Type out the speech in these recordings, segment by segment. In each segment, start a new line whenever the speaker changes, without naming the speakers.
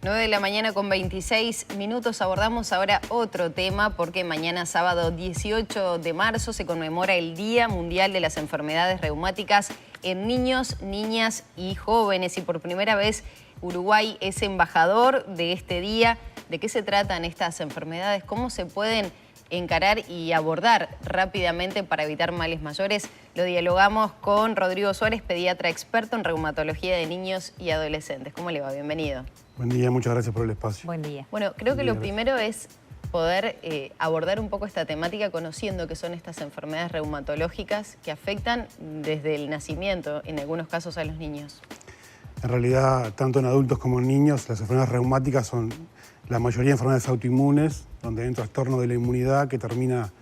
9 de la mañana con 26 minutos. Abordamos ahora otro tema porque mañana sábado 18 de marzo se conmemora el Día Mundial de las Enfermedades Reumáticas en niños, niñas y jóvenes. Y por primera vez Uruguay es embajador de este día. ¿De qué se tratan estas enfermedades? ¿Cómo se pueden encarar y abordar rápidamente para evitar males mayores? Lo dialogamos con Rodrigo Suárez, pediatra experto en reumatología de niños y adolescentes. ¿Cómo le va? Bienvenido.
Buen día, muchas gracias por el espacio.
Buen día.
Bueno, creo que lo primero es poder abordar un poco esta temática conociendo qué son estas enfermedades reumatológicas que afectan desde el nacimiento, en algunos casos, a los niños.
En realidad, tanto en adultos como en niños, las enfermedades reumáticas son la mayoría de enfermedades autoinmunes, donde hay un trastorno de la inmunidad que termina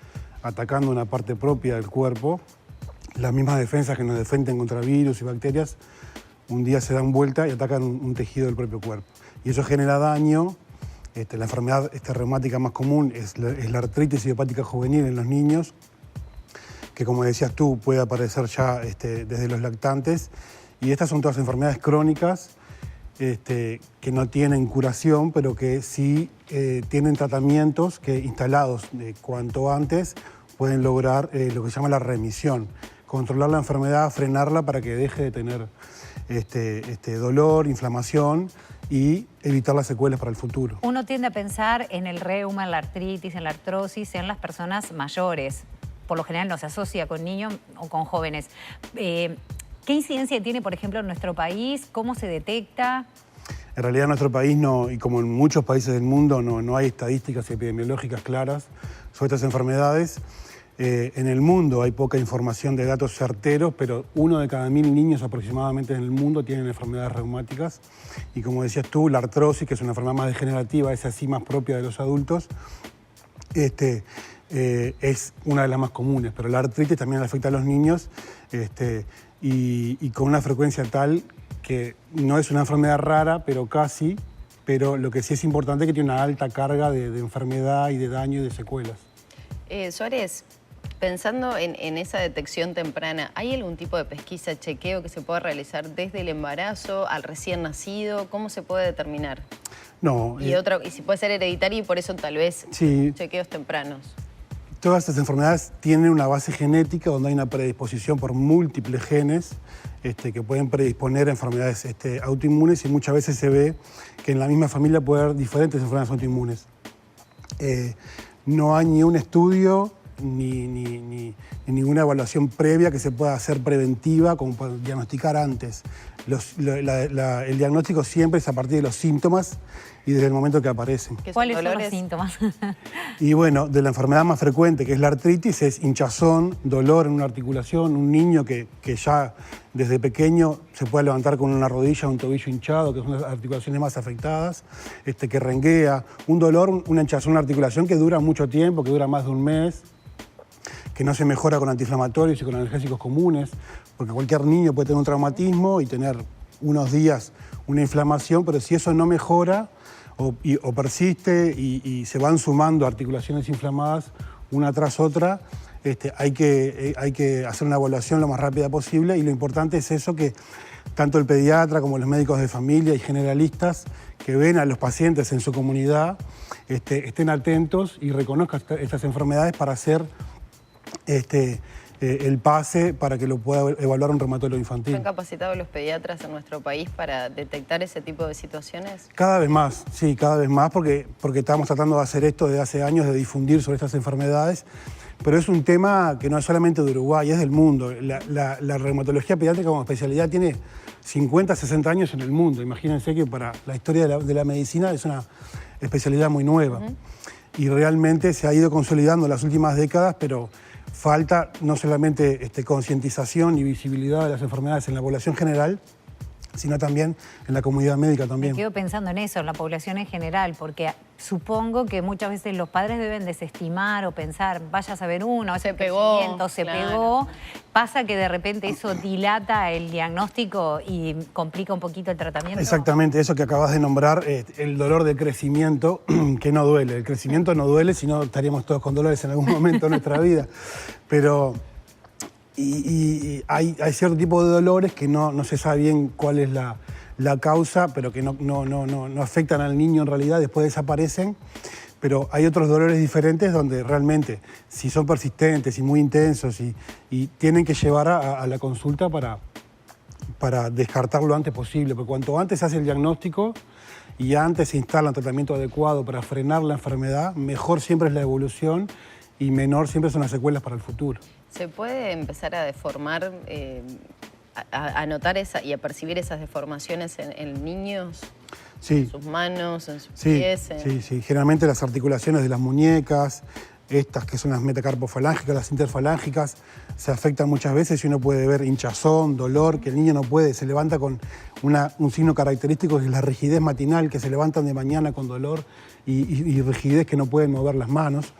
atacando una parte propia del cuerpo. Las mismas defensas que nos defienden contra virus y bacterias, un día se dan vuelta y atacan un tejido del propio cuerpo. Y eso genera daño. La enfermedad reumática más común es la artritis idiopática juvenil en los niños, que como decías tú, puede aparecer ya desde los lactantes. Y estas son todas enfermedades crónicas que no tienen curación, pero que sí tienen tratamientos que instalados cuanto antes pueden lograr lo que se llama la remisión. Controlar la enfermedad, frenarla para que deje de tener dolor, inflamación y evitar las secuelas para el futuro.
Uno tiende a pensar en el reuma, en la artritis, en la artrosis, en las personas mayores. Por lo general no se asocia con niños o con jóvenes. ¿Qué incidencia tiene, por ejemplo, en nuestro país? ¿Cómo se detecta?
En realidad en nuestro país, no, y como en muchos países del mundo, no hay estadísticas epidemiológicas claras sobre estas enfermedades. En el mundo hay poca información de datos certeros, pero 1 de cada 1000 niños aproximadamente en el mundo tienen enfermedades reumáticas. Y como decías tú, la artrosis, que es una enfermedad más degenerativa, es así más propia de los adultos, es una de las más comunes. Pero la artritis también afecta a los niños y con una frecuencia tal que no es una enfermedad rara, pero casi. Pero lo que sí es importante es que tiene una alta carga de enfermedad y de daño y de secuelas.
Suárez, pensando en esa detección temprana, ¿hay algún tipo de pesquisa, chequeo que se pueda realizar desde el embarazo al recién nacido? ¿Cómo se puede determinar?
No.
Y si puede ser hereditario y por eso tal vez
sí,
chequeos tempranos.
Todas estas enfermedades tienen una base genética donde hay una predisposición por múltiples genes que pueden predisponer a enfermedades autoinmunes, y muchas veces se ve que en la misma familia puede haber diferentes enfermedades autoinmunes. No hay ni un estudio ni ninguna evaluación previa que se pueda hacer preventiva como para diagnosticar antes. El diagnóstico siempre es a partir de los síntomas y desde el momento que aparecen.
¿Cuáles son los síntomas?
Y bueno, de la enfermedad más frecuente, que es la artritis, es hinchazón, dolor en una articulación, un niño que ya desde pequeño se puede levantar con una rodilla o un tobillo hinchado, que son las articulaciones más afectadas, que renguea, un dolor, una hinchazón en la articulación que dura mucho tiempo, que dura más de un mes, que no se mejora con antiinflamatorios y con analgésicos comunes, porque cualquier niño puede tener un traumatismo y tener unos días una inflamación, pero si eso no mejora o persiste y se van sumando articulaciones inflamadas una tras otra, hay que hacer una evaluación lo más rápida posible, y lo importante es eso, que tanto el pediatra como los médicos de familia y generalistas que ven a los pacientes en su comunidad estén atentos y reconozcan estas enfermedades para hacer el pase para que lo pueda evaluar un reumatólogo infantil.
¿Están capacitados los pediatras en nuestro país para detectar ese tipo de situaciones?
Cada vez más, sí, cada vez más, porque estamos tratando de hacer esto desde hace años, de difundir sobre estas enfermedades, pero es un tema que no es solamente de Uruguay, es del mundo. La reumatología pediátrica como especialidad tiene 50, 60 años en el mundo. Imagínense que para la historia de la medicina es una especialidad muy nueva. Y realmente se ha ido consolidando en las últimas décadas, pero falta no solamente concientización y visibilidad de las enfermedades en la población general, sino también en la comunidad médica también.
Me quedo pensando en eso, en la población en general, porque supongo que muchas veces los padres deben desestimar o pensar, vaya a saber uno,
se pegó,
pegó. Pasa que de repente eso dilata el diagnóstico y complica un poquito el tratamiento.
Exactamente, eso que acabas de nombrar, el dolor de crecimiento, que no duele. El crecimiento no duele, si no estaríamos todos con dolores en algún momento de nuestra vida. Pero hay cierto tipo de dolores que no se sabe bien cuál es la la causa, pero que no afectan al niño en realidad, después desaparecen. Pero hay otros dolores diferentes donde realmente, si son persistentes y muy intensos y tienen que llevar a la consulta para descartarlo lo antes posible, porque cuanto antes se hace el diagnóstico y antes se instala un tratamiento adecuado para frenar la enfermedad, mejor siempre es la evolución y menor siempre son las secuelas para el futuro.
¿Se puede empezar a deformar, a notar y a percibir esas deformaciones en niños?
Sí.
En sus manos, en sus
Sí,
pies.
sí. Generalmente las articulaciones de las muñecas, estas que son las metacarpofalángicas, las interfalángicas, se afectan muchas veces y uno puede ver hinchazón, dolor, que el niño no puede, se levanta con un signo característico que es la rigidez matinal, que se levantan de mañana con dolor y rigidez que no pueden mover las manos.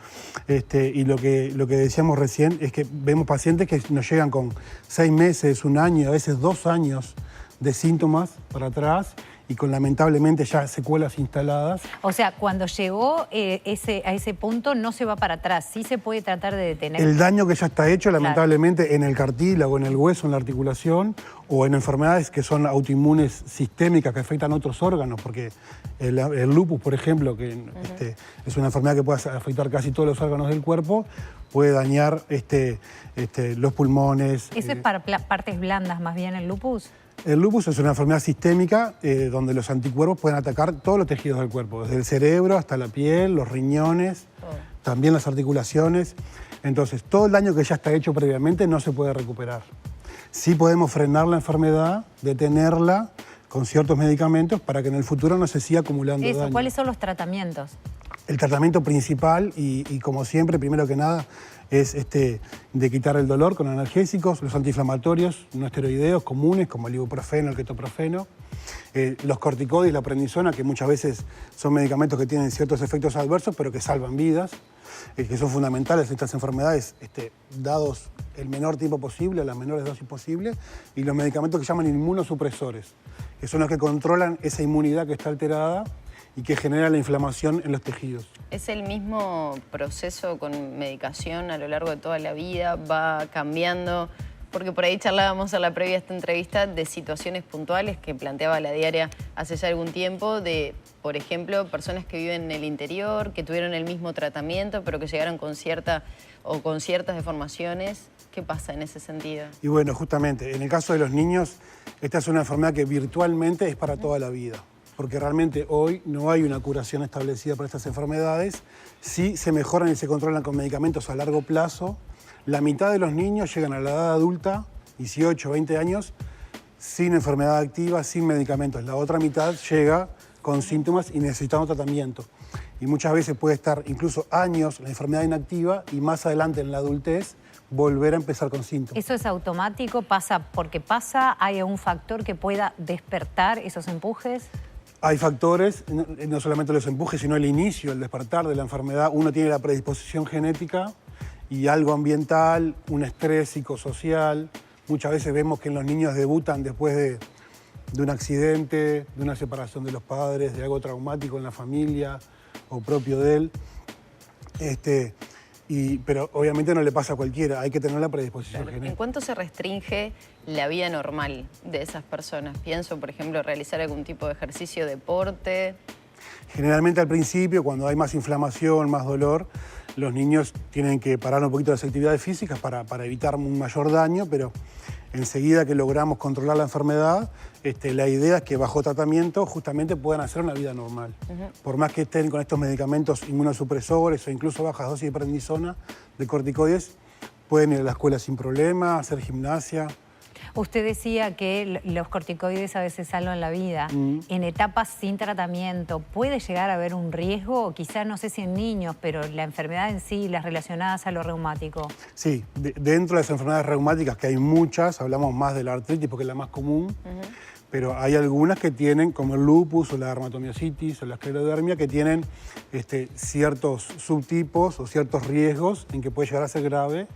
Y lo que decíamos recién es que vemos pacientes que nos llegan con 6 meses, 1 año, a veces 2 años de síntomas para atrás y con lamentablemente ya secuelas instaladas.
O sea, cuando llegó a ese punto no se va para atrás, sí se puede tratar de detener.
El daño que ya está hecho, lamentablemente, en el cartílago, en el hueso, en la articulación, o en enfermedades que son autoinmunes sistémicas que afectan otros órganos, porque el lupus, por ejemplo, que es una enfermedad que puede afectar casi todos los órganos del cuerpo, puede dañar los pulmones.
¿Eso es para partes blandas más bien el lupus?
El lupus es una enfermedad sistémica donde los anticuerpos pueden atacar todos los tejidos del cuerpo, desde el cerebro hasta la piel, los riñones, también las articulaciones. Entonces, todo el daño que ya está hecho previamente no se puede recuperar. Sí podemos frenar la enfermedad, detenerla con ciertos medicamentos para que en el futuro no se siga acumulando daño.
¿Cuáles son los tratamientos?
El tratamiento principal, y como siempre, primero que nada, es de quitar el dolor con analgésicos, los antiinflamatorios no esteroideos comunes como el ibuprofeno, el ketoprofeno, los corticoides, la prednisona, que muchas veces son medicamentos que tienen ciertos efectos adversos, pero que salvan vidas, que son fundamentales en estas enfermedades, dados el menor tiempo posible, a las menores dosis posible, y los medicamentos que llaman inmunosupresores, que son los que controlan esa inmunidad que está alterada y que genera la inflamación en los tejidos.
¿Es el mismo proceso con medicación a lo largo de toda la vida? ¿Va cambiando? Porque por ahí charlábamos a la previa de esta entrevista de situaciones puntuales que planteaba La Diaria hace ya algún tiempo, de, por ejemplo, personas que viven en el interior, que tuvieron el mismo tratamiento, pero que llegaron con ciertas deformaciones. ¿Qué pasa en ese sentido?
Y bueno, justamente, en el caso de los niños, esta es una enfermedad que virtualmente es para toda la vida, porque realmente hoy no hay una curación establecida para estas enfermedades. Sí se mejoran y se controlan con medicamentos a largo plazo. La mitad de los niños llegan a la edad adulta, 18, 20 años, sin enfermedad activa, sin medicamentos. La otra mitad llega con síntomas y necesitando tratamiento. Y muchas veces puede estar incluso años la enfermedad inactiva y más adelante en la adultez volver a empezar con síntomas.
¿Eso es automático? ¿Pasa porque pasa? ¿Hay algún factor que pueda despertar esos empujes?
Hay factores, no solamente los empujes, sino el inicio, el despertar de la enfermedad. Uno tiene la predisposición genética y algo ambiental, un estrés psicosocial. Muchas veces vemos que en los niños debutan después de un accidente, de una separación de los padres, de algo traumático en la familia o propio de él. Pero obviamente no le pasa a cualquiera, hay que tener la predisposición genética.
¿En cuánto se restringe la vida normal de esas personas? Pienso, por ejemplo, realizar algún tipo de ejercicio, deporte.
Generalmente al principio, cuando hay más inflamación, más dolor, los niños tienen que parar un poquito las actividades físicas para evitar un mayor daño, pero enseguida que logramos controlar la enfermedad, la idea es que bajo tratamiento justamente puedan hacer una vida normal. Por más que estén con estos medicamentos inmunosupresores o incluso bajas dosis de prednisona, de corticoides, pueden ir a la escuela sin problema, hacer gimnasia.
Usted decía que los corticoides a veces salvan la vida. En etapas sin tratamiento, ¿puede llegar a haber un riesgo? Quizás, no sé si en niños, pero la enfermedad en sí, las relacionadas a lo reumático.
Sí, dentro de las enfermedades reumáticas, que hay muchas, hablamos más de la artritis porque es la más común, pero hay algunas que tienen, como el lupus o la dermatomiositis o la esclerodermia, que tienen ciertos subtipos o ciertos riesgos en que puede llegar a ser grave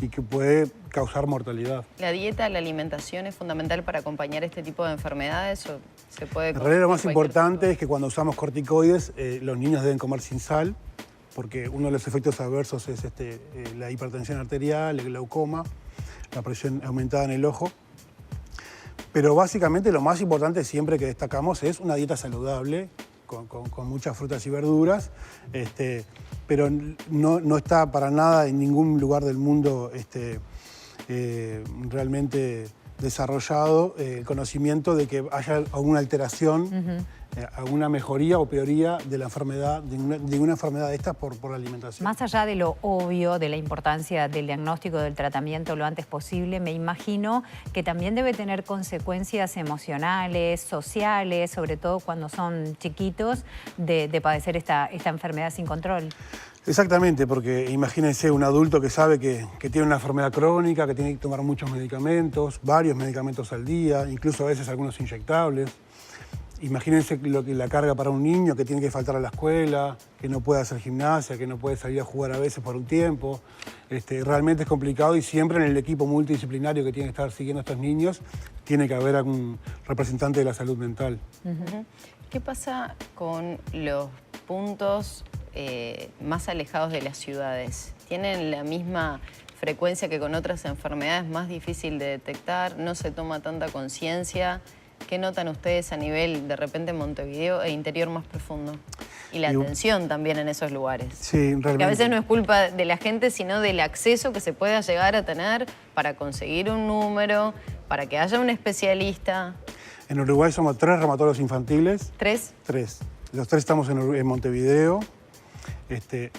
y que puede causar mortalidad.
¿La dieta, la alimentación es fundamental para acompañar este tipo de enfermedades o se puede...?
En realidad lo más importante es que cuando usamos corticoides, los niños deben comer sin sal, porque uno de los efectos adversos es la hipertensión arterial, el glaucoma, la presión aumentada en el ojo. Pero básicamente lo más importante siempre que destacamos es una dieta saludable, con muchas frutas y verduras, pero no está para nada en ningún lugar del mundo realmente desarrollado el conocimiento de que haya alguna alteración, alguna mejoría o peoría de la enfermedad, de una enfermedad de estas por la alimentación.
Más allá de lo obvio, de la importancia del diagnóstico, del tratamiento lo antes posible, me imagino que también debe tener consecuencias emocionales, sociales, sobre todo cuando son chiquitos, de padecer esta enfermedad sin control.
Exactamente, porque imagínense un adulto que sabe que tiene una enfermedad crónica, que tiene que tomar muchos medicamentos, varios medicamentos al día, incluso a veces algunos inyectables. Imagínense la carga para un niño que tiene que faltar a la escuela, que no puede hacer gimnasia, que no puede salir a jugar a veces por un tiempo. Realmente es complicado y siempre en el equipo multidisciplinario que tiene que estar siguiendo a estos niños tiene que haber algún representante de la salud mental.
¿Qué pasa con los puntos más alejados de las ciudades? ¿Tienen la misma frecuencia que con otras enfermedades, más difícil de detectar? ¿No se toma tanta conciencia? ¿Qué notan ustedes a nivel, de repente, Montevideo e interior más profundo? Y la atención también en esos lugares.
Sí, realmente.
Que a veces no es culpa de la gente, sino del acceso que se pueda llegar a tener para conseguir un número, para que haya un especialista.
En Uruguay somos 3 reumatólogos infantiles.
¿3?
3. Los 3 estamos en Montevideo.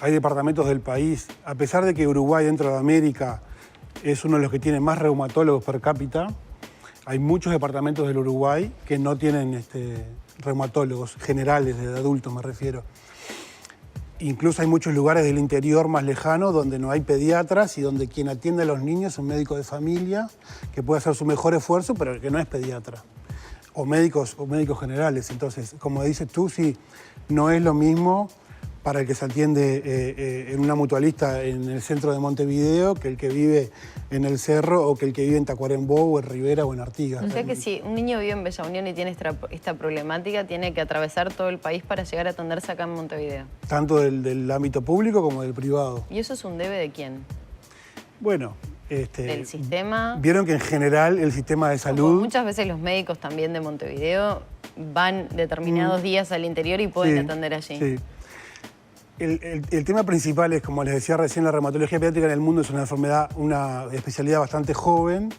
Hay departamentos del país. A pesar de que Uruguay, dentro de América, es uno de los que tiene más reumatólogos per cápita, hay muchos departamentos del Uruguay que no tienen reumatólogos generales, de adultos me refiero. Incluso hay muchos lugares del interior más lejano donde no hay pediatras y donde quien atiende a los niños es un médico de familia que puede hacer su mejor esfuerzo, pero que no es pediatra. O médicos generales. Entonces, como dices tú, sí, no es lo mismo para el que se atiende en una mutualista en el centro de Montevideo que el que vive en el Cerro o que el que vive en Tacuarembó o en Rivera o en Artigas.
O sea que si un niño vive en Bella Unión y tiene esta problemática, tiene que atravesar todo el país para llegar a atenderse acá en Montevideo.
Tanto del ámbito público como del privado.
¿Y eso es un debe de quién?
Bueno,
¿Del sistema?
Vieron que en general el sistema de salud...
Muchas veces los médicos también de Montevideo van determinados días al interior y pueden atender allí.
Sí. El tema principal es, como les decía recién, la reumatología pediátrica en el mundo es una enfermedad, una especialidad bastante joven,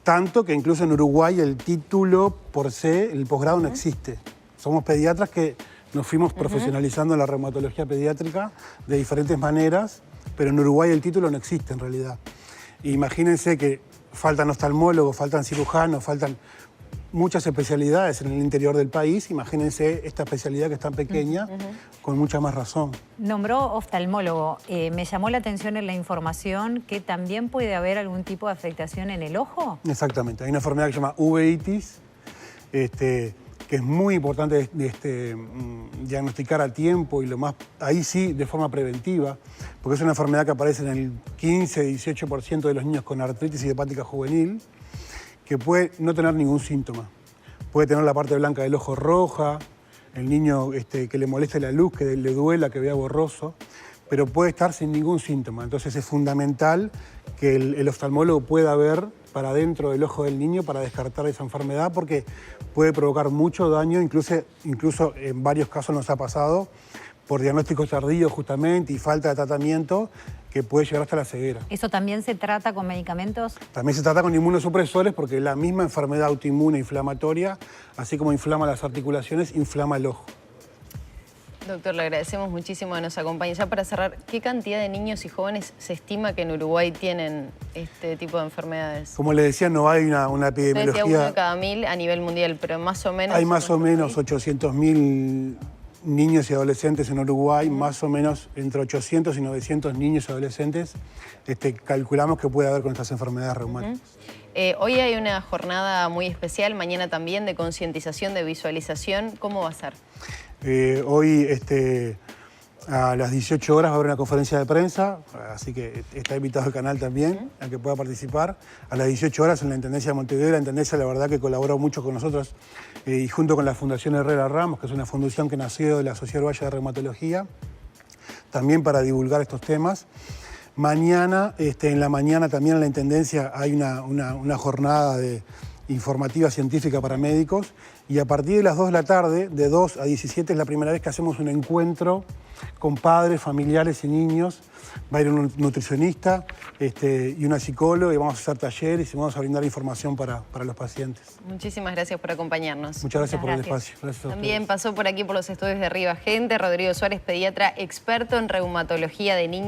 tanto que incluso en Uruguay el título por se, el posgrado no existe. Somos pediatras que nos fuimos profesionalizando en la reumatología pediátrica de diferentes maneras, pero en Uruguay el título no existe en realidad. Imagínense que faltan oftalmólogos, faltan cirujanos, faltan muchas especialidades en el interior del país. Imagínense esta especialidad que es tan pequeña, con mucha más razón.
Nombró oftalmólogo. Me llamó la atención en la información que también puede haber algún tipo de afectación en el ojo.
Exactamente. Hay una enfermedad que se llama uveitis, que es muy importante diagnosticar a tiempo y ahí sí de forma preventiva, porque es una enfermedad que aparece en el 15-18% de los niños con artritis idiopática juvenil, que puede no tener ningún síntoma. Puede tener la parte blanca del ojo roja, el niño que le moleste la luz, que le duela, que vea borroso, pero puede estar sin ningún síntoma. Entonces es fundamental que el oftalmólogo pueda ver para dentro del ojo del niño para descartar esa enfermedad, porque puede provocar mucho daño, incluso en varios casos nos ha pasado, por diagnósticos tardíos justamente y falta de tratamiento, que puede llegar hasta la ceguera.
¿Eso también se trata con medicamentos?
También se trata con inmunosupresores porque la misma enfermedad autoinmune inflamatoria, así como inflama las articulaciones, inflama el ojo.
Doctor, le agradecemos muchísimo que nos acompañe. Ya para cerrar, ¿qué cantidad de niños y jóvenes se estima que en Uruguay tienen este tipo de enfermedades?
Como le decía, no hay una epidemiología...
Decía 1 de cada 1000 a nivel mundial, pero más o menos...
Hay más o menos 800.000 niños y adolescentes en Uruguay, más o menos entre 800 y 900 niños y adolescentes calculamos que puede haber con estas enfermedades reumáticas.
Hoy hay una jornada muy especial, mañana también, de concientización, de visualización. ¿Cómo va a ser?
Hoy a las 18 horas va a haber una conferencia de prensa, así que está invitado el canal también a que pueda participar. A las 18 horas en la Intendencia de Montevideo, la Intendencia la verdad que colaboró mucho con nosotros y junto con la Fundación Herrera Ramos, que es una fundación que nació de la Sociedad Uruguaya de Reumatología, también para divulgar estos temas. Mañana, en la mañana también en la Intendencia hay una jornada de informativa científica para médicos, y a partir de las 2 de la tarde, de 2 a 17, es la primera vez que hacemos un encuentro con padres, familiares y niños. Va a ir un nutricionista y una psicóloga, y vamos a hacer talleres y vamos a brindar información para los pacientes.
Muchísimas gracias por acompañarnos.
Muchas gracias por el
gracias.
espacio. Gracias a
También
ustedes.
pasó por aquí por los estudios de Arriba Gente, Rodrigo Suárez, pediatra experto en reumatología de niños.